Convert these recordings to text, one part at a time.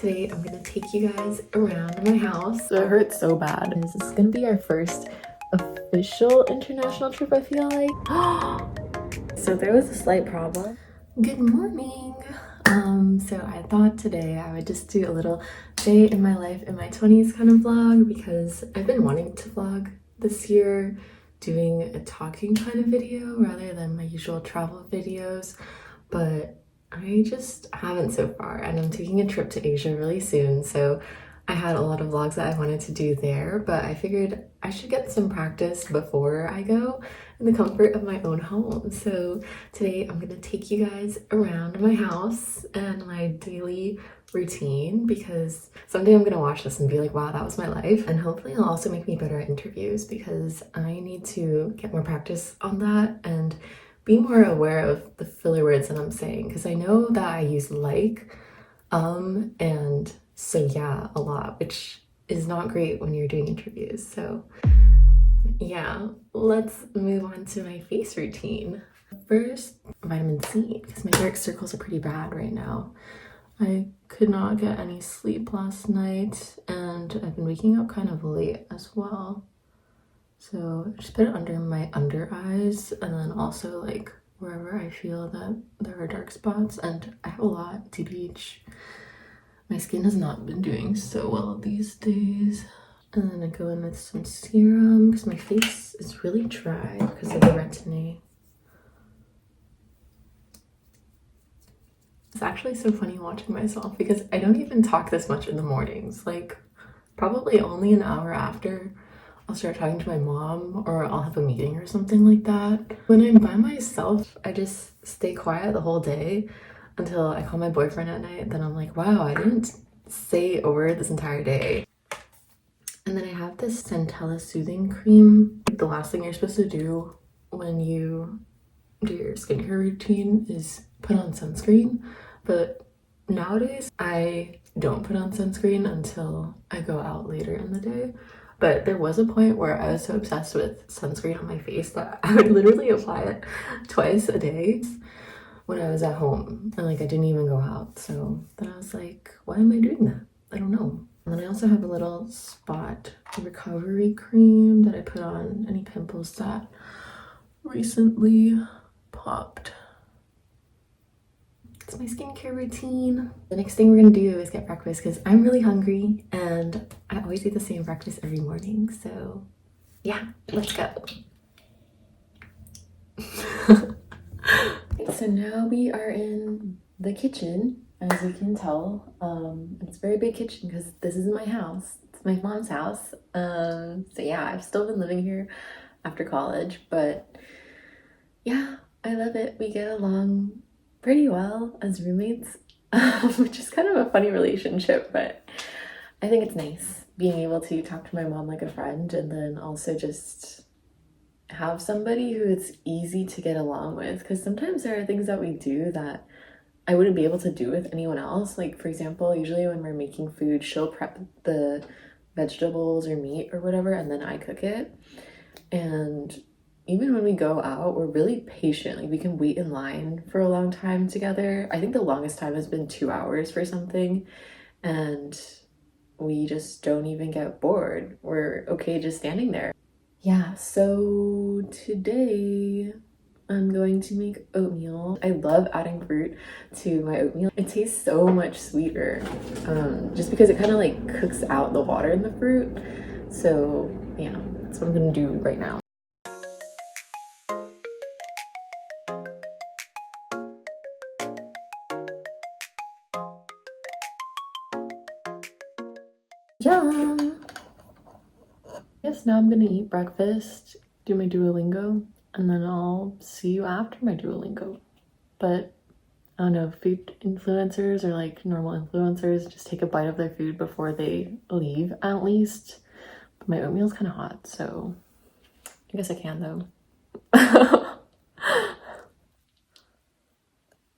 Today I'm gonna take you guys around my house. So it hurts so bad. This is gonna be our first official international trip, I feel like. So there was a slight problem. Good morning. So I thought today I would just do a little day in my life in my 20s kind of vlog because I've been wanting to vlog this year, doing a talking kind of video rather than my usual travel videos, but I just haven't so far, and I'm taking a trip to Asia really soon, so I had a lot of vlogs that I wanted to do there, but I figured I should get some practice before I go in the comfort of my own home. So today I'm gonna take you guys around my house and my daily routine, because someday I'm gonna watch this and be like, wow, that was my life. And hopefully it'll also make me better at interviews, because I need to get more practice on that and be more aware of the filler words that I'm saying, because I know that I use like, and so yeah, a lot, which is not great when you're doing interviews. So yeah, let's move on to my face routine. First, vitamin C, because my dark circles are pretty bad right now. I could not get any sleep last night, and I've been waking up kind of late as well. So I just put it under my under eyes, and then also like wherever I feel that there are dark spots, and I have a lot, TBH. My skin has not been doing so well these days. And then I go in with some serum because my face is really dry because of the retin-A. It's actually so funny watching myself because I don't even talk this much in the mornings. Like probably only an hour after I'll start talking to my mom, or I'll have a meeting or something like that. When I'm by myself, I just stay quiet the whole day until I call my boyfriend at night. Then I'm like, wow, I didn't say a word this entire day. And then I have this Centella soothing cream. The last thing you're supposed to do when you do your skincare routine is put on sunscreen. But nowadays, I don't put on sunscreen until I go out later in the day. But there was a point where I was so obsessed with sunscreen on my face that I would literally apply it twice a day when I was at home, and like I didn't even go out. So then I was like, why am I doing that? I don't know. And then I also have a little spot recovery cream that I put on any pimples that recently popped. It's my skincare routine. The next thing we're gonna do is get breakfast because I'm really hungry and I always eat the same breakfast every morning. So yeah, let's go. So now we are in the kitchen, as you can tell. It's a very big kitchen because this isn't my house. It's my mom's house. So yeah, I've still been living here after college, but yeah, I love it. We get along pretty well as roommates, which is kind of a funny relationship, but I think it's nice being able to talk to my mom like a friend, and then also just have somebody who it's easy to get along with, because sometimes there are things that we do that I wouldn't be able to do with anyone else. Like for example, usually when we're making food, she'll prep the vegetables or meat or whatever, and then I cook it. And even when we go out, we're really patient. Like we can wait in line for a long time together. I think the longest time has been 2 hours for something, and we just don't even get bored. We're okay just standing there. Yeah, so today I'm going to make oatmeal. I love adding fruit to my oatmeal. It tastes so much sweeter, just because it kind of like cooks out the water in the fruit. So yeah, that's what I'm gonna do right now. Yum! Yes, now I'm gonna eat breakfast, do my Duolingo, and then I'll see you after my Duolingo. But I don't know, food influencers or like normal influencers just take a bite of their food before they leave at least. But my oatmeal's kind of hot, so I guess I can though.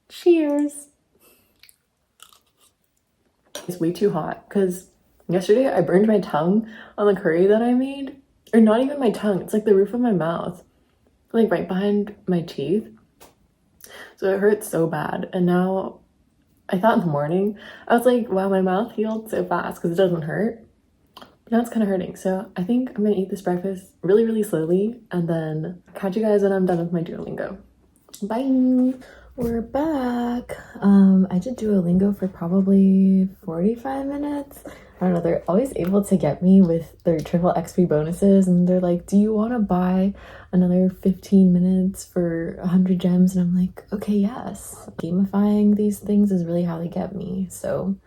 Cheers! It's way too hot because yesterday I burned my tongue on the curry that I made. Or not even my tongue, it's like the roof of my mouth, like right behind my teeth. So it hurts so bad, and now I thought in the morning, I was like, wow, my mouth healed so fast because it doesn't hurt. But now it's kind of hurting. So I think I'm gonna eat this breakfast really, really slowly and then catch you guys when I'm done with my Duolingo. Bye. We're back. I did Duolingo for probably 45 minutes. I don't know, they're always able to get me with their triple XP bonuses, and they're like, do you want to buy another 15 minutes for 100 gems? And I'm like, okay, yes. Gamifying these things is really how they get me. So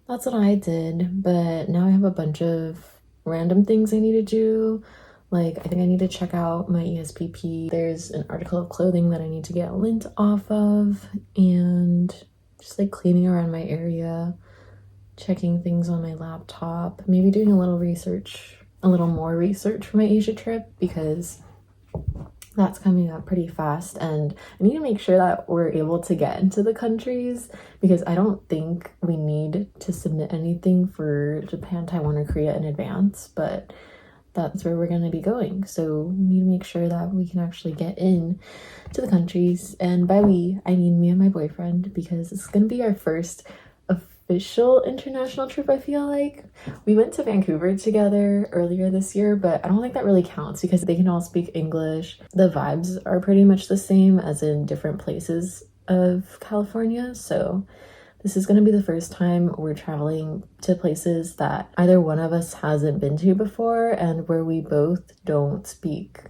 that's what I did, but now I have a bunch of random things I need to do. Like, I think I need to check out my ESPP. There's an article of clothing that I need to get lint off of, and just like cleaning around my area, checking things on my laptop, maybe doing a little more research for my Asia trip because that's coming up pretty fast, and I need to make sure that we're able to get into the countries because I don't think we need to submit anything for Japan, Taiwan, or Korea in advance, but that's where we're going to be going. So we need to make sure that we can actually get in to the countries. And by we, I mean me and my boyfriend, because it's going to be our first official international trip, I feel like. We went to Vancouver together earlier this year, but I don't think that really counts because they can all speak English. The vibes are pretty much the same as in different places of California. So this is going to be the first time we're traveling to places that either one of us hasn't been to before and where we both don't speak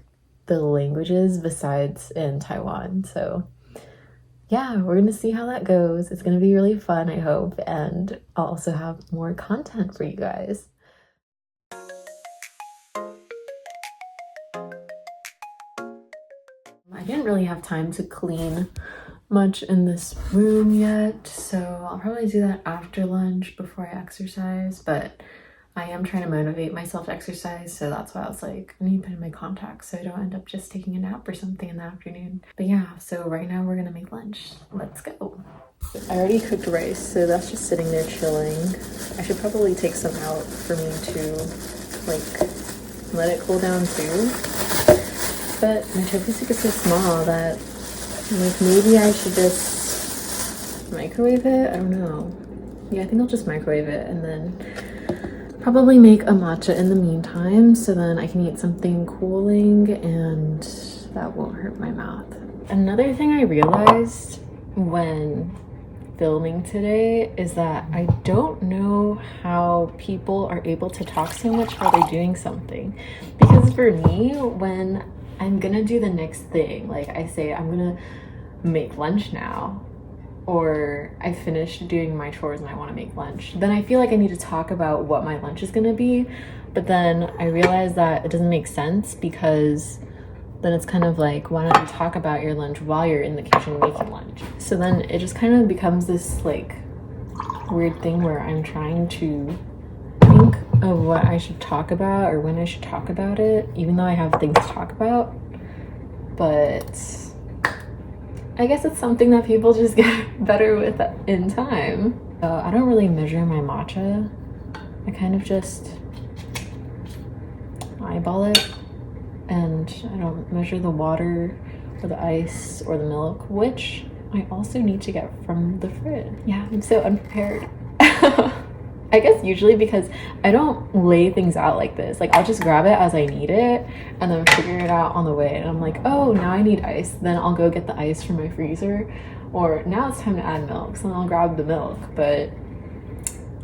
the languages besides in Taiwan. So yeah, we're going to see how that goes. It's going to be really fun, I hope, and I'll also have more content for you guys. I didn't really have time to clean much in this room yet, so I'll probably do that after lunch before I exercise, but I am trying to motivate myself to exercise, so that's why I was like, I need to put in my contacts so I don't end up just taking a nap or something in the afternoon. But yeah, so right now we're gonna make lunch. Let's go. I already cooked rice, so that's just sitting there chilling. I should probably take some out for me to like let it cool down too. But my turkey stick is so small that like maybe I should just microwave it. I don't know. Yeah, I think I'll just microwave it and then probably make a matcha in the meantime so then I can eat something cooling and that won't hurt my mouth. Another thing I realized when filming today is that I don't know how people are able to talk so much while they're doing something. Because for me, when I'm gonna do the next thing, like I say I'm gonna make lunch now, or I finished doing my chores and I want to make lunch, then I feel like I need to talk about what my lunch is going to be. But then I realize that it doesn't make sense because then it's kind of like, why don't you talk about your lunch while you're in the kitchen making lunch? So then it just kind of becomes this like weird thing where I'm trying to think of what I should talk about or when I should talk about it, even though I have things to talk about. But I guess it's something that people just get better with in time. I don't really measure my matcha. I kind of just eyeball it, and I don't measure the water or the ice or the milk, which I also need to get from the fridge. Yeah, I'm so unprepared. I guess usually because I don't lay things out like this. Like I'll just grab it as I need it and then figure it out on the way. And I'm like, oh, now I need ice. Then I'll go get the ice from my freezer. Or now it's time to add milk. So then I'll grab the milk. But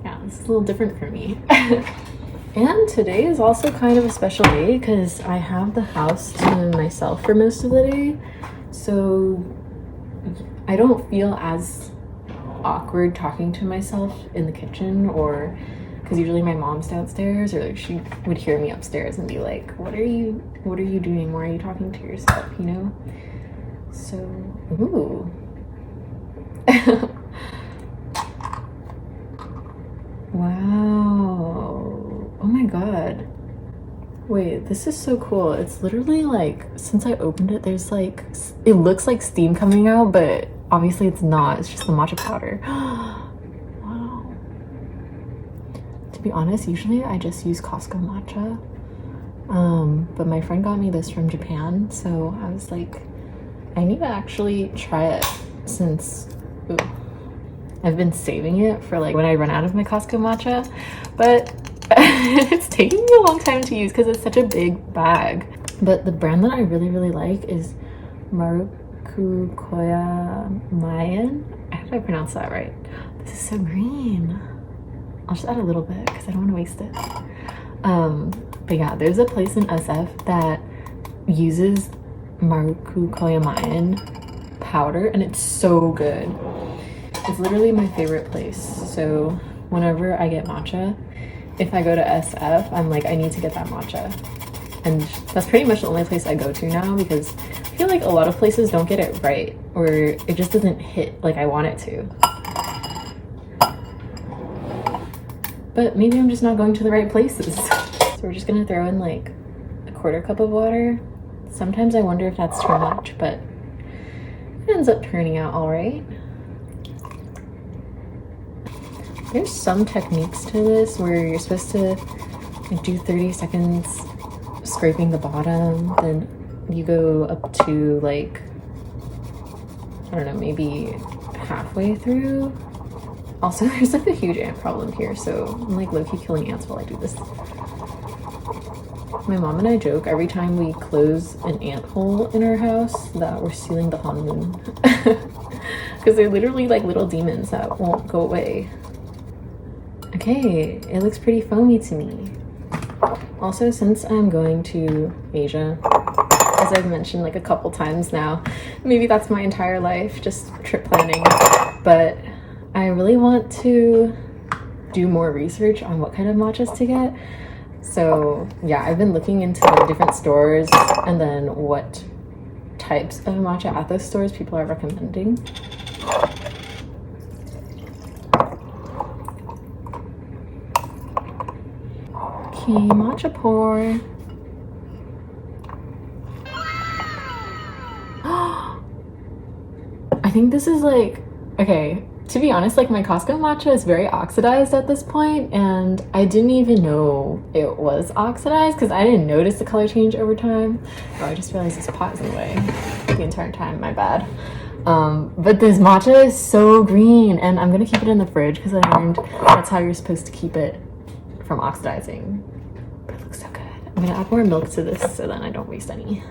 yeah, it's a little different for me. And today is also kind of a special day because I have the house to myself for most of the day. So I don't feel as awkward talking to myself in the kitchen, or because usually my mom's downstairs, or like she would hear me upstairs and be like, what are you doing, why are you talking to yourself, you know? So ooh. Wow, oh my god, wait, this is so cool. It's literally like, since I opened it, there's like, it looks like steam coming out, but obviously it's not. It's just the matcha powder. Wow. To be honest, usually I just use Costco matcha. But my friend got me this from Japan, so I was like, I need to actually try it since, ooh, I've been saving it for like when I run out of my Costco matcha, but it's taking me a long time to use because it's such a big bag. But the brand that I really like is Marukukoya Mayan. I hope I pronounced that right. This is so green. I'll just add a little bit because I don't want to waste it. But yeah, there's a place in SF that uses Marukukoya Mayan powder and it's so good. It's literally my favorite place. So whenever I get matcha, if I go to SF, I'm like, I need to get that matcha. And that's pretty much the only place I go to now because I feel like a lot of places don't get it right or it just doesn't hit like I want it to. But maybe I'm just not going to the right places. So we're just gonna throw in like a 1/4 cup of water. Sometimes I wonder if that's too much, but it ends up turning out all right. There's some techniques to this where you're supposed to do 30 seconds scraping the bottom, then you go up to like, I don't know, maybe halfway through. Also, there's like a huge ant problem here, so I'm like low-key killing ants while I do this. My mom and I joke every time we close an ant hole in our house that we're sealing the honeymoon. Because they're literally like little demons that won't go away. Okay, it looks pretty foamy to me. Also, since I'm going to Asia, as I've mentioned like a couple times now, maybe that's my entire life, just trip planning, but I really want to do more research on what kind of matchas to get. So yeah, I've been looking into the different stores and then what types of matcha at those stores people are recommending. Okay, matcha pour. I think this is like, okay, to be honest, like my Costco matcha is very oxidized at this point, and I didn't even know it was oxidized because I didn't notice the color change over time. Oh, I just realized this pot is in the way the entire time, my bad. But this matcha is so green, and I'm gonna keep it in the fridge because I learned that's how you're supposed to keep it from oxidizing. But it looks so good. I'm gonna add more milk to this so then I don't waste any.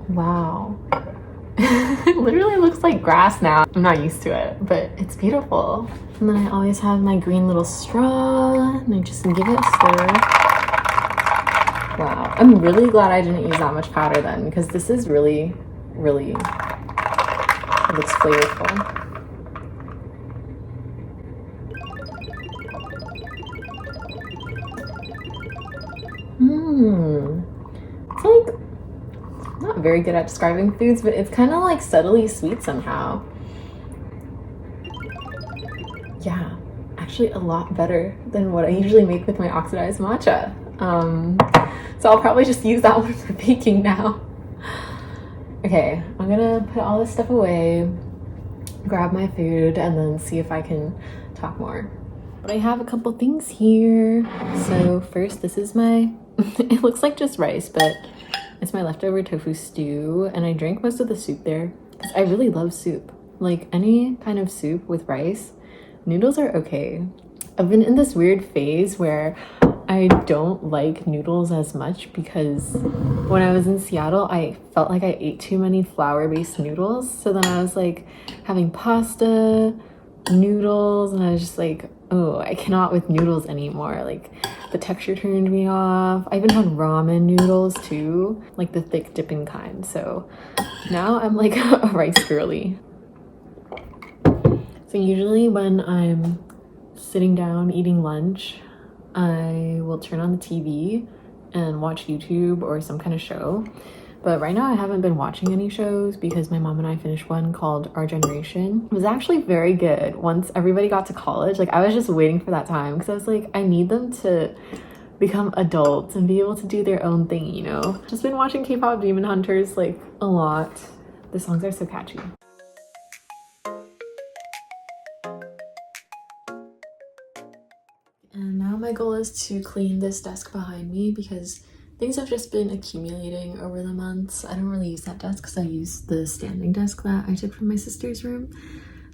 Wow. It literally looks like grass now. I'm not used to it, but it's beautiful. And then I always have my green little straw and I just give it a stir. Wow. I'm really glad I didn't use that much powder then because this is really, really, it looks flavorful. It's like, I'm not very good at describing foods, but it's kind of like subtly sweet somehow. Yeah, actually a lot better than what I usually make with my oxidized matcha. So I'll probably just use that one for baking now. Okay, I'm gonna put all this stuff away, grab my food, and then see if I can talk more. But I have a couple things here. So first, this is my, it looks like just rice, but it's my leftover tofu stew, and I drank most of the soup there. I really love soup. Like any kind of soup with rice, noodles are okay. I've been in this weird phase where I don't like noodles as much because when I was in Seattle, I felt like I ate too many flour-based noodles. So then I was like having pasta, noodles, and I was just like, oh, I cannot with noodles anymore. Like the texture turned me off. I even had ramen noodles too, like the thick dipping kind. So now I'm like a rice girly. So usually when I'm sitting down eating lunch, I will turn on the TV and watch YouTube or some kind of show. But right now I haven't been watching any shows because my mom and I finished one called Our Generation. It was actually very good once everybody got to college. Like I was just waiting for that time because I was like, I need them to become adults and be able to do their own thing, you know? Just been watching K-pop Demon Hunters like a lot. The songs are so catchy. goal is to clean this desk behind me because things have just been accumulating over the months. I don't really use that desk because I use the standing desk that I took from my sister's room.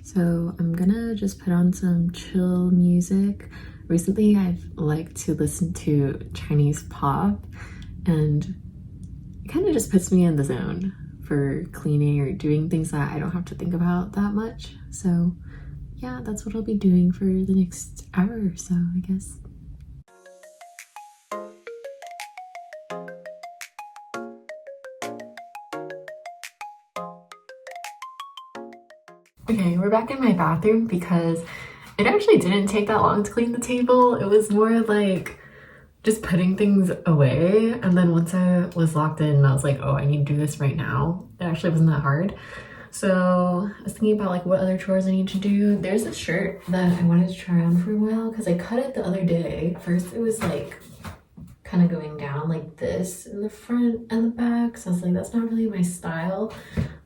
So I'm gonna just put on some chill music. Recently, I've liked to listen to Chinese pop, and it kind of just puts me in the zone for cleaning or doing things that I don't have to think about that much. So yeah, that's what I'll be doing for the next hour or so, I guess. Okay, we're back in my bathroom because it actually didn't take that long to clean the table. It was more like just putting things away, and then once I was locked in, I was like, oh, I need to do this right now. It actually wasn't that hard. So I was thinking about like what other chores I need to do. There's a shirt that I wanted to try on for a while because I cut it the other day. First it was like kind of going down like this in the front and the back, so I was like, that's not really my style,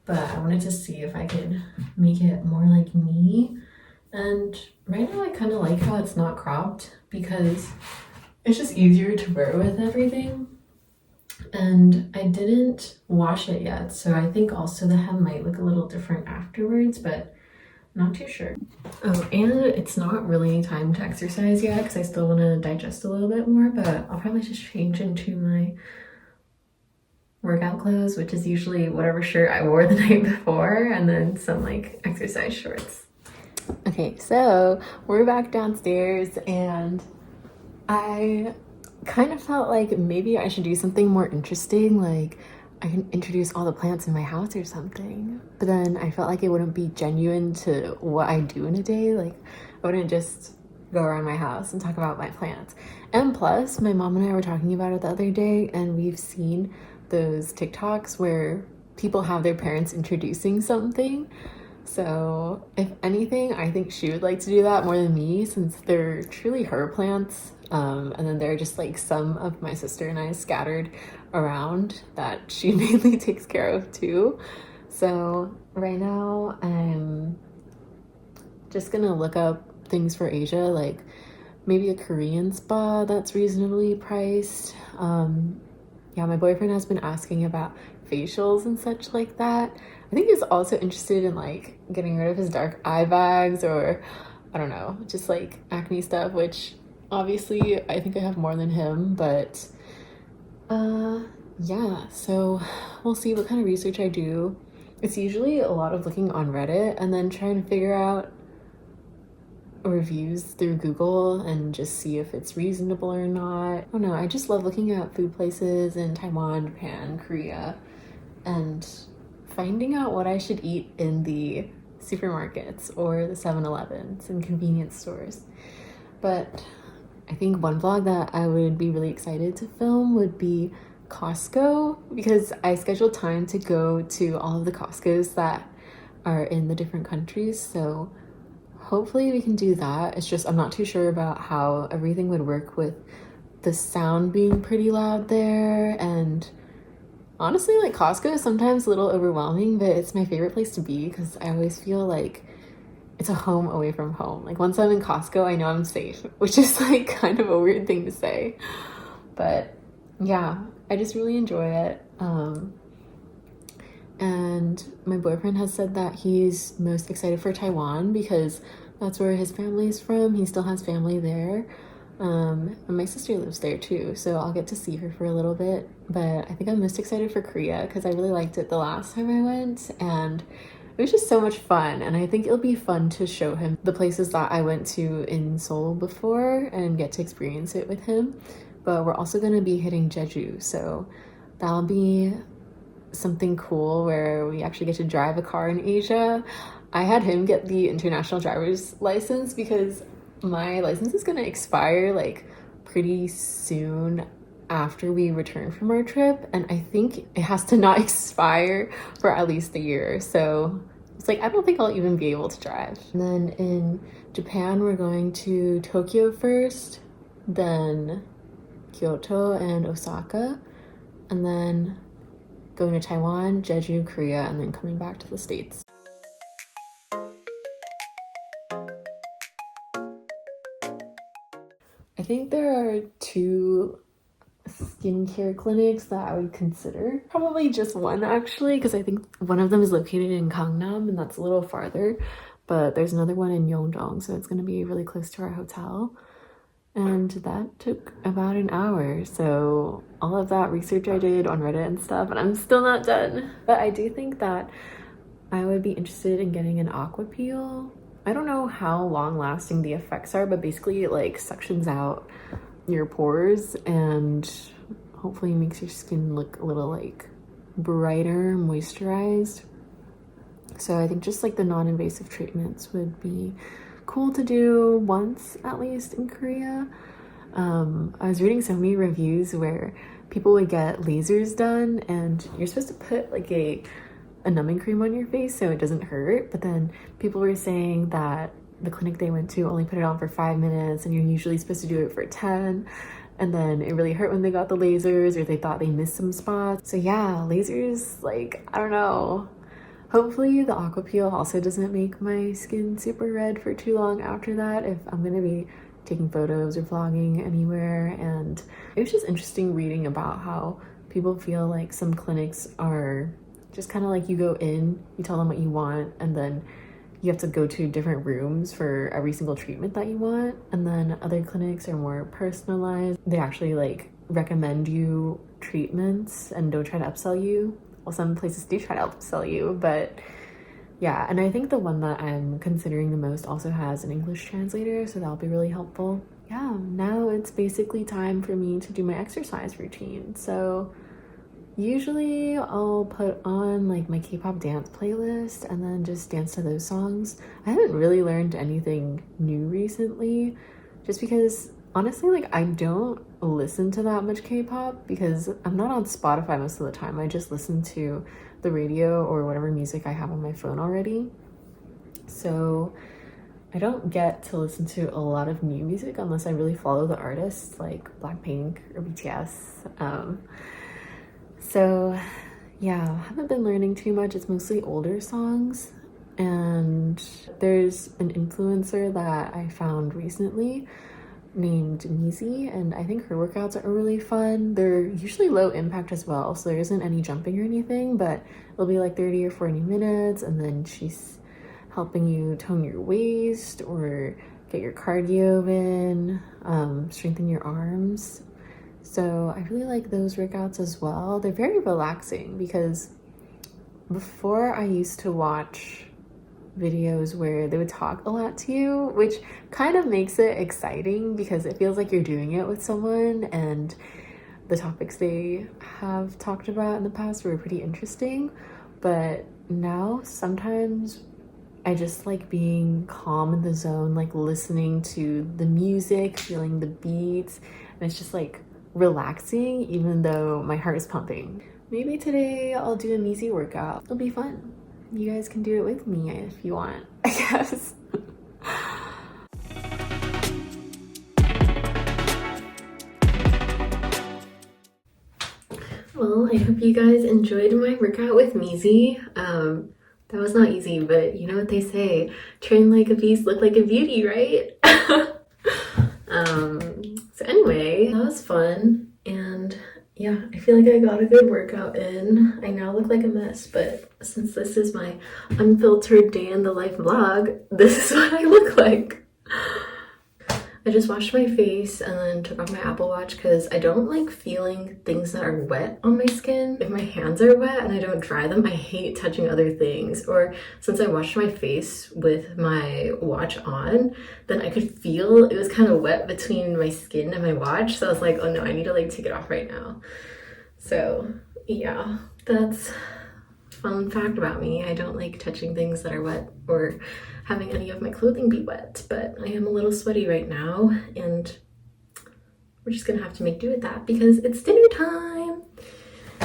but I wanted to see if I could make it more like me. And right now I kind of like how it's not cropped because it's just easier to wear with everything. And I didn't wash it yet, so I think also the hem might look a little different afterwards, but I'm not too sure. Oh, and it's not really time to exercise yet because I still want to digest a little bit more, but I'll probably just change into my workout clothes, which is usually whatever shirt I wore the night before, and then some like exercise shorts. Okay, so we're back downstairs, and I kind of felt like maybe I should do something more interesting, like I can introduce all the plants in my house or something. But then I felt like it wouldn't be genuine to what I do in a day. Like I wouldn't just go around my house and talk about my plants. And plus, my mom and I were talking about it the other day, and we've seen those TikToks where people have their parents introducing something. So if anything, I think she would like to do that more than me, since they're truly her plants. And then there are just like some of my sister and I scattered around that she mainly takes care of too. So right now I'm just gonna look up things for Asia, like maybe a Korean spa that's reasonably priced. Yeah, my boyfriend has been asking about facials and such like that. I think he's also interested in like getting rid of his dark eye bags, or I don't know, just like acne stuff, which obviously I think I have more than him, but yeah, so we'll see what kind of research I do. It's usually a lot of looking on Reddit and then trying to figure out reviews through Google and just see if it's reasonable or not. I don't know, I just love looking at food places in Taiwan, Japan, Korea, and finding out what I should eat in the supermarkets or the 7-Elevens and convenience stores. But I think one vlog that I would be really excited to film would be Costco, because I scheduled time to go to all of the Costcos that are in the different countries, so hopefully we can do that. It's just I'm not too sure about how everything would work with the sound being pretty loud there, and honestly, like Costco is sometimes a little overwhelming, but it's my favorite place to be because I always feel like it's a home away from home. Like once I'm in Costco, I know I'm safe, which is like kind of a weird thing to say. But yeah, I just really enjoy it. And my boyfriend has said that he's most excited for Taiwan because that's where his family's from. He still has family there. And my sister lives there too, so I'll get to see her for a little bit. But I think I'm most excited for Korea because I really liked it the last time I went, and it was just so much fun. And I think it'll be fun to show him the places that I went to in Seoul before and get to experience it with him. But we're also going to be hitting Jeju, so that'll be something cool where we actually get to drive a car in Asia. I had him get the international driver's license because my license is going to expire like pretty soon after we return from our trip, and I think it has to not expire for at least a year. So it's like I don't think I'll even be able to drive. And then in Japan we're going to Tokyo first, then Kyoto and Osaka, and then going to Taiwan, Jeju, Korea, and then coming back to the States. I think there are two skincare clinics that I would consider. Probably just one actually, because I think one of them is located in Gangnam and that's a little farther, but there's another one in Yeongdong, so it's going to be really close to our hotel. And that took about an hour. So all of that research I did on Reddit and stuff, and I'm still not done. But I do think that I would be interested in getting an aqua peel. I don't know how long lasting the effects are, but basically it like suctions out your pores and hopefully makes your skin look a little like brighter, moisturized. So I think just like the non-invasive treatments would be cool to do once at least in Korea. I was reading so many reviews where people would get lasers done and you're supposed to put like a numbing cream on your face so it doesn't hurt, but then people were saying that the clinic they went to only put it on for 5 minutes and you're usually supposed to do it for 10, and then it really hurt when they got the lasers or they thought they missed some spots. So yeah, lasers, like, I don't know. Hopefully the aqua peel also doesn't make my skin super red for too long after that if I'm gonna be taking photos or vlogging anywhere. And it was just interesting reading about how people feel like some clinics are just kind of like you go in, you tell them what you want, and then you have to go to different rooms for every single treatment that you want. And then other clinics are more personalized. They actually like recommend you treatments and don't try to upsell you. Well, some places do try to upsell you, but yeah. And I think the one that I'm considering the most also has an English translator, so that'll be really helpful. Yeah, now it's basically time for me to do my exercise routine. So usually I'll put on like my K-pop dance playlist and then just dance to those songs. I haven't really learned anything new recently, just because honestly, like, I don't listen to that much K-pop because I'm not on Spotify most of the time. I just listen to the radio or whatever music I have on my phone already. So I don't get to listen to a lot of new music unless I really follow the artists like Blackpink or BTS. So yeah, I haven't been learning too much. It's mostly older songs. And there's an influencer that I found recently named Nizi, and I think her workouts are really fun. They're usually low impact as well, so there isn't any jumping or anything, but it'll be like 30 or 40 minutes, and then she's helping you tone your waist or get your cardio in, strengthen your arms. So I really like those workouts as well. They're very relaxing because before I used to watch videos where they would talk a lot to you, which kind of makes it exciting because it feels like you're doing it with someone, and the topics they have talked about in the past were pretty interesting. But now sometimes I just like being calm in the zone, like listening to the music, feeling the beats, and it's just like relaxing even though my heart is pumping. Maybe today I'll do an easy workout. It'll be fun. You guys can do it with me if you want, I guess. Well, I hope you guys enjoyed my workout with Mizi. That was not easy, but you know what they say, train like a beast, look like a beauty, right? So anyway, that was fun, and yeah, I feel like I got a good workout in. I now look like a mess, but since this is my unfiltered day in the life vlog, this is what I look like. I just washed my face and then took off my Apple Watch because I don't like feeling things that are wet on my skin. If my hands are wet and I don't dry them, I hate touching other things. Or since I washed my face with my watch on, then I could feel it was kind of wet between my skin and my watch. So I was like, oh no, I need to like take it off right now. So yeah, that's a fun fact about me. I don't like touching things that are wet or having any of my clothing be wet, but I am a little sweaty right now, and we're just gonna have to make do with that because it's dinner time.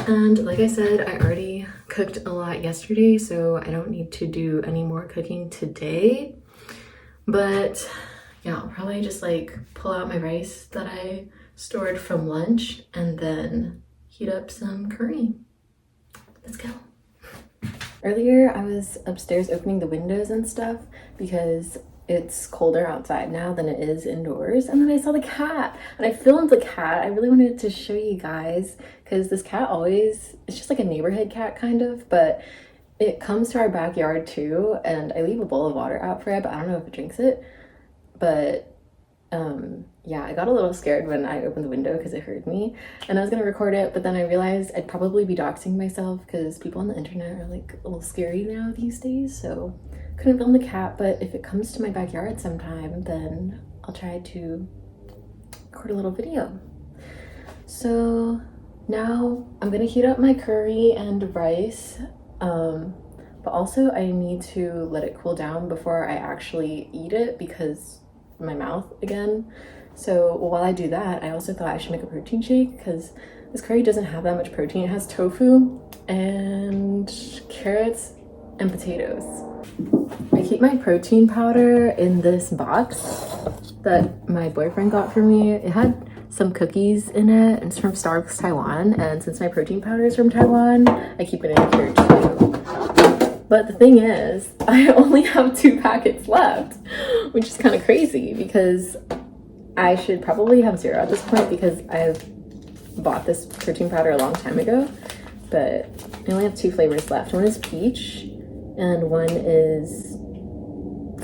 And like I said, I already cooked a lot yesterday, so I don't need to do any more cooking today. But yeah, I'll probably just like pull out my rice that I stored from lunch and then heat up some curry. Let's go. Earlier, I was upstairs opening the windows and stuff because it's colder outside now than it is indoors. And then I saw the cat and I filmed the cat. I really wanted to show you guys because this cat always, it's just like a neighborhood cat kind of, but it comes to our backyard too. And I leave a bowl of water out for it, but I don't know if it drinks it. But yeah, I got a little scared when I opened the window because it heard me and I was gonna record it, but then I realized I'd probably be doxing myself because people on the internet are like a little scary now these days, so couldn't film the cat. But if it comes to my backyard sometime, then I'll try to record a little video. So now I'm gonna heat up my curry and rice, but also I need to let it cool down before I actually eat it because my mouth again. So while I do that, I also thought I should make a protein shake because this curry doesn't have that much protein. It has tofu and carrots and potatoes. I keep my protein powder in this box that my boyfriend got for me. It had some cookies in it and it's from Starbucks Taiwan, and since my protein powder is from Taiwan, I keep it in here too. But the thing is, I only have 2 packets left, which is kind of crazy because I should probably have 0 at this point because I've bought this protein powder a long time ago, but I only have 2 flavors left. One is peach and one is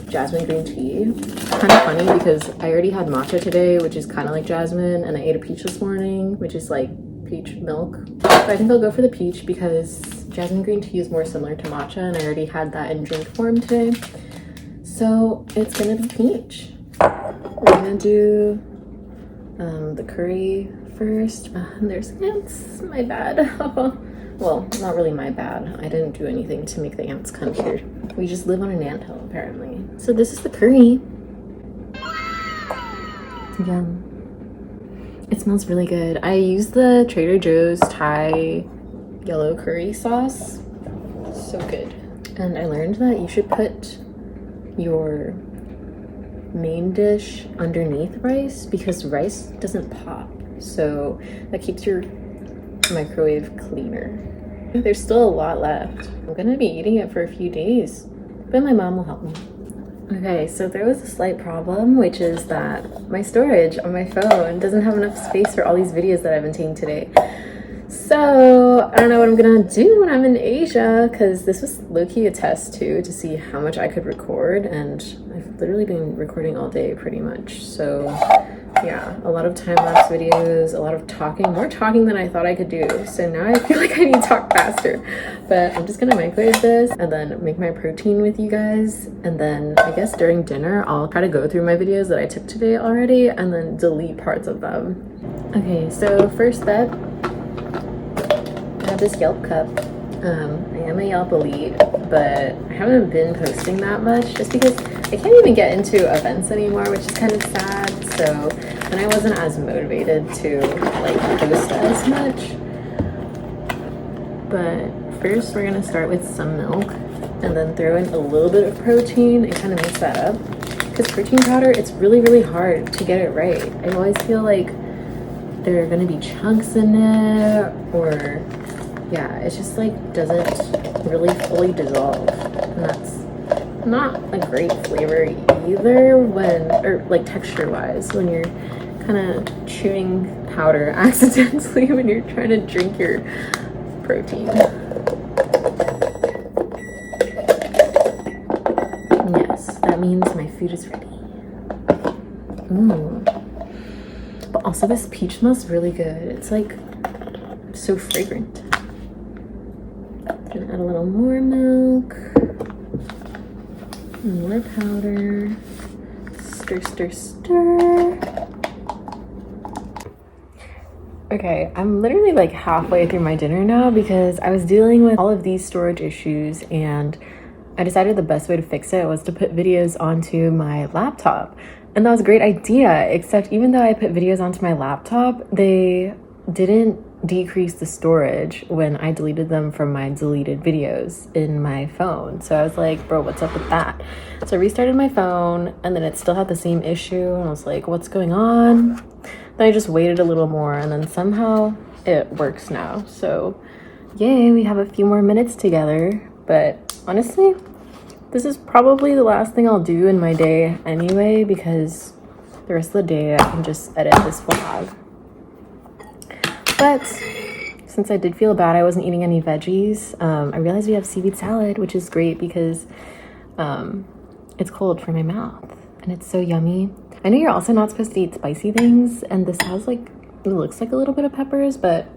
jasmine green tea. Kind of funny because I already had matcha today, which is kind of like jasmine, and I ate a peach this morning, which is like peach milk. But I think I'll go for the peach because jasmine green tea is more similar to matcha and I already had that in drink form today. So it's gonna be peach. We're gonna do the curry first. There's ants, my bad. Well, not really my bad. I didn't do anything to make the ants come here. We just live on an anthill apparently. So this is the curry. Yum. It smells really good. I use the Trader Joe's Thai yellow curry sauce. So good. And I learned that you should put your main dish underneath rice because rice doesn't pop. So that keeps your microwave cleaner. There's still a lot left. I'm gonna be eating it for a few days, but my mom will help me. Okay, so there was a slight problem, which is that my storage on my phone doesn't have enough space for all these videos that I've been taking today. So I don't know what I'm gonna do when I'm in Asia, because this was low-key a test too to see how much I could record, and I've literally been recording all day pretty much. So yeah, a lot of time-lapse videos, a lot of talking, more talking than I thought I could do. So now I feel like I need to talk faster, but I'm just gonna microwave this and then make my protein with you guys. And then I guess during dinner, I'll try to go through my videos that I took today already and then delete parts of them. Okay, so first step, I have this Yelp cup. I am a Yelp elite, but I haven't been posting that much just because I can't even get into events anymore, which is kind of sad. So then I wasn't as motivated to like post as much. But first we're gonna start with some milk and then throw in a little bit of protein and kind of mix that up. Because protein powder, it's really, really hard to get it right. I always feel like there are gonna be chunks in it, or yeah, it's just like doesn't really fully dissolve, and that's not a great flavor either when, or like texture wise, when you're kind of chewing powder accidentally when you're trying to drink your protein. Yes, that means my food is ready. But also this peach smells really good. It's like so fragrant. Gonna add a little more milk, more powder, stir, stir, stir. Okay, I'm literally like halfway through my dinner now because I was dealing with all of these storage issues and I decided the best way to fix it was to put videos onto my laptop. And that was a great idea, except even though I put videos onto my laptop, they didn't decrease the storage when I deleted them from my deleted videos in my phone. So I was like, bro, what's up with that? So I restarted my phone and then it still had the same issue. And I was like, what's going on? Then I just waited a little more and then somehow it works now. So yay, we have a few more minutes together. But honestly, This is probably the last thing I'll do in my day anyway, because the rest of the day I can just edit this vlog. But since I did feel bad I wasn't eating any veggies, I realized we have seaweed salad, which is great because it's cold for my mouth and it's so yummy. I know you're also not supposed to eat spicy things, and this has like, it looks like a little bit of peppers, but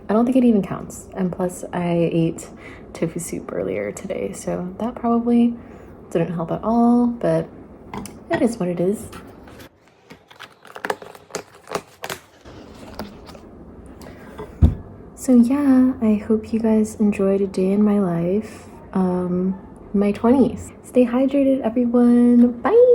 I don't think it even counts. And plus I ate tofu soup earlier today, so that probably didn't help at all, but it is what it is. So yeah, I hope you guys enjoyed a day in my life, my 20s. Stay hydrated, everyone. Bye.